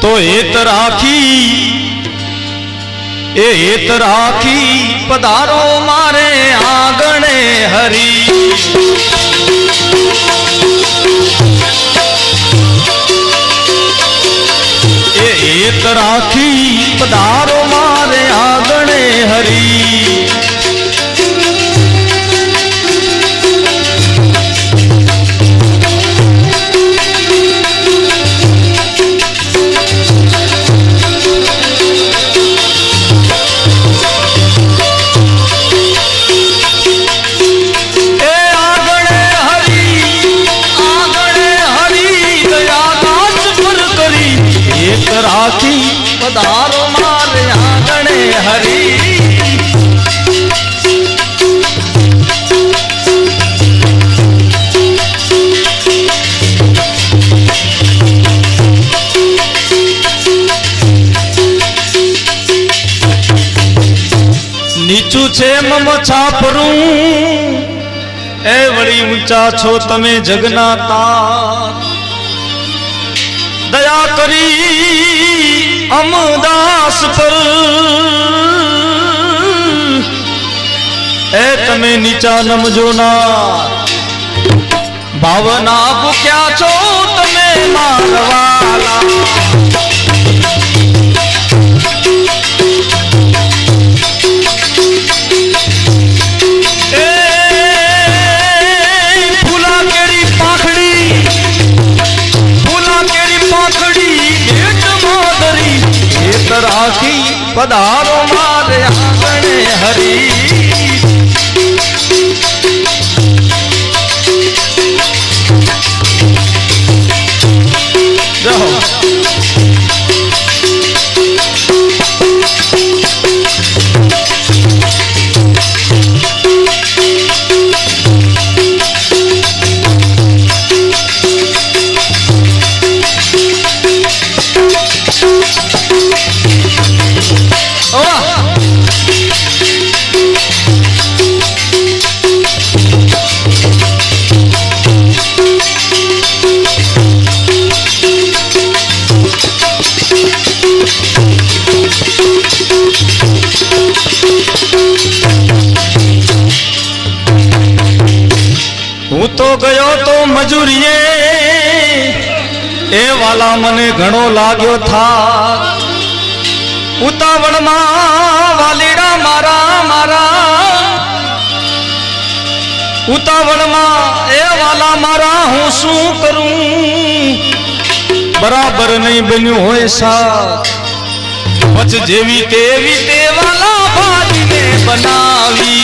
तो हेत राखी पधारो मारे आंगणे हरी। हेत राखी पधारो मारे आंगणे हरी। राखी पधारो मारे आंगणे हरी। नीचू छे मम छापरू ए वड़ी ऊंचा छो तमे जगना तार। दया करी अमदास पर ए तमे नीचा नमजो ना। भावना भूख्या छो तमे मारवाला। राखी पधारो मारे आंगणे हरी। हूँ तो गयो तो मजूरिये ए वाला मने घणो लाग्यो था। उतावड़ मां वालीड़ा मारा मारा। उतावड़ मां ए वाला मारा हूँ शू करूं। बराबर नहीं बन्यू होए साथ बच जेवी तेवी ते वाला भाजी ने बनावी।